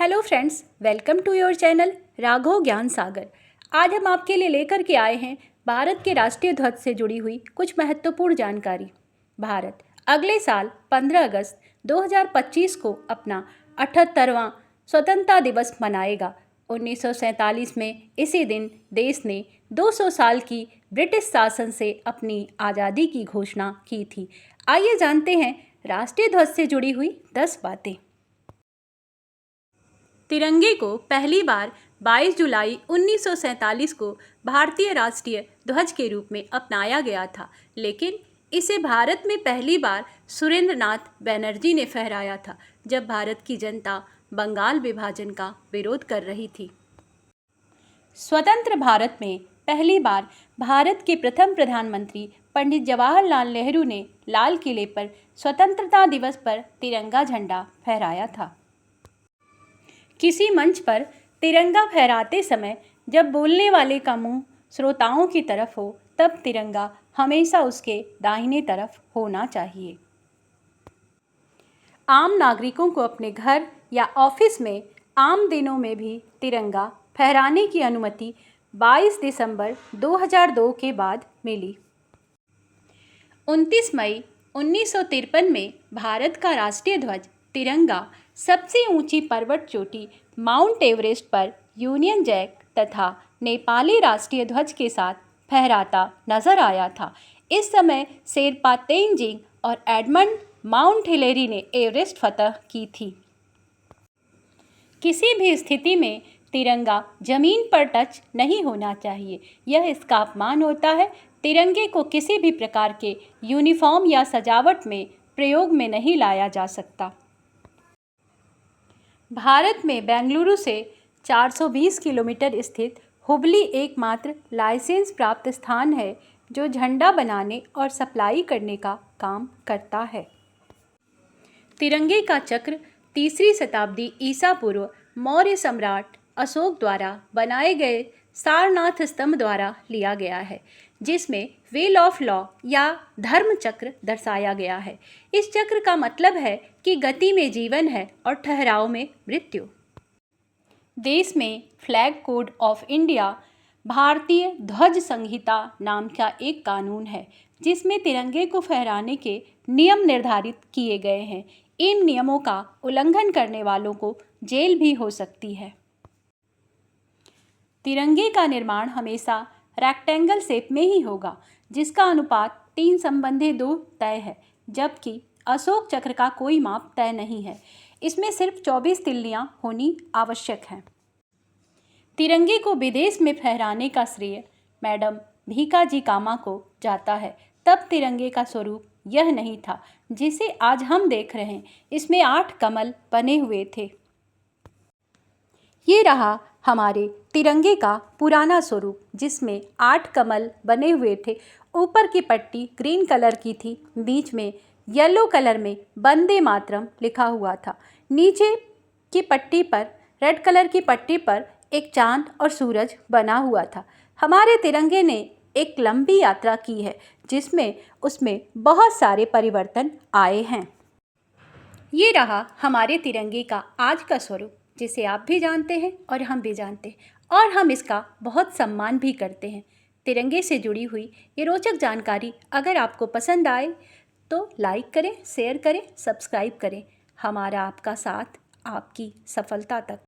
Hello friends, welcome to your channel Raghav Gyan Sagar. आज हम आपके लिए लेकर के आए हैं भारत के राष्ट्रीय ध्वज से जुड़ी हुई कुछ महत्वपूर्ण जानकारी। भारत अगले साल 15 अगस्त 2025 को अपना 78वां स्वतंत्रता दिवस मनाएगा। 1947 में इसी दिन देश ने 200 साल की ब्रिटिश शासन से अपनी आज़ादी की घोषणा की थी। आइए जानते हैं राष्ट्रीय ध्वज से जुड़ी हुई 10 बातें। तिरंगे को पहली बार 22 जुलाई 1947 को भारतीय राष्ट्रीय ध्वज के रूप में अपनाया गया था, लेकिन इसे भारत में पहली बार सुरेंद्रनाथ बैनर्जी ने फहराया था, जब भारत की जनता बंगाल विभाजन का विरोध कर रही थी। स्वतंत्र भारत में पहली बार भारत के प्रथम प्रधानमंत्री पंडित जवाहरलाल नेहरू ने लाल किले पर स्वतंत्रता दिवस पर तिरंगा झंडा फहराया था। किसी मंच पर तिरंगा फहराते समय जब बोलने वाले का मुंह श्रोताओं की तरफ हो, तब तिरंगा हमेशा उसके दाहिने तरफ होना चाहिए। आम नागरिकों को अपने घर या ऑफिस में आम दिनों में भी तिरंगा फहराने की अनुमति 22 दिसंबर 2002 के बाद मिली। 29 मई 1953 में भारत का राष्ट्रीय ध्वज तिरंगा सबसे ऊंची पर्वत चोटी माउंट एवरेस्ट पर यूनियन जैक तथा नेपाली राष्ट्रीय ध्वज के साथ फहराता नजर आया था। इस समय शेरपा तेंजिंग और एडमंड माउंट हिलेरी ने एवरेस्ट फतह की थी। किसी भी स्थिति में तिरंगा जमीन पर टच नहीं होना चाहिए, यह इसका अपमान होता है। तिरंगे को किसी भी प्रकार के यूनिफॉर्म या सजावट में प्रयोग में नहीं लाया जा सकता। भारत में बेंगलुरु से 420 किलोमीटर स्थित हुबली एकमात्र लाइसेंस प्राप्त स्थान है जो झंडा बनाने और सप्लाई करने का काम करता है। तिरंगे का चक्र 3री शताब्दी ईसा पूर्व मौर्य सम्राट अशोक द्वारा बनाए गए सारनाथ स्तंभ द्वारा लिया गया है, जिसमें व्हील ऑफ लॉ या धर्म चक्र दर्शाया गया है। इस चक्र का मतलब है कि गति में जीवन है और ठहराव में मृत्यु। देश में फ्लैग कोड ऑफ इंडिया भारतीय ध्वज संहिता नाम का एक कानून है, जिसमें तिरंगे को फहराने के नियम निर्धारित किए गए हैं। इन नियमों का उल्लंघन करने वालों को जेल भी हो सकती है। तिरंगे का निर्माण हमेशा रेक्टेंगल शेप में ही होगा, जिसका अनुपात 3:2 तय है, जबकि अशोक चक्र का कोई माप तय नहीं है। इसमें सिर्फ 24 तिल्लियां होनी आवश्यक हैं। तिरंगे को विदेश में फहराने का श्रेय मैडम भीकाजी कामा को जाता है। तब तिरंगे का स्वरूप यह नहीं था जिसे आज हम देख रहे हैं। इसमें 8 कमल बने हुए थे। ये रहा हमारे तिरंगे का पुराना स्वरूप, जिसमें 8 कमल बने हुए थे। ऊपर की पट्टी ग्रीन कलर की थी, बीच में येलो कलर में वंदे मातरम लिखा हुआ था। नीचे की पट्टी पर रेड कलर की पट्टी पर एक चांद और सूरज बना हुआ था। हमारे तिरंगे ने एक लंबी यात्रा की है, जिसमें उसमें बहुत सारे परिवर्तन आए हैं। ये रहा हमारे तिरंगे का आज का स्वरूप, जिसे आप भी जानते हैं और हम भी जानते हैं, और हम इसका बहुत सम्मान भी करते हैं। तिरंगे से जुड़ी हुई ये रोचक जानकारी अगर आपको पसंद आए तो लाइक करें, शेयर करें, सब्सक्राइब करें। हमारा आपका साथ आपकी सफलता तक।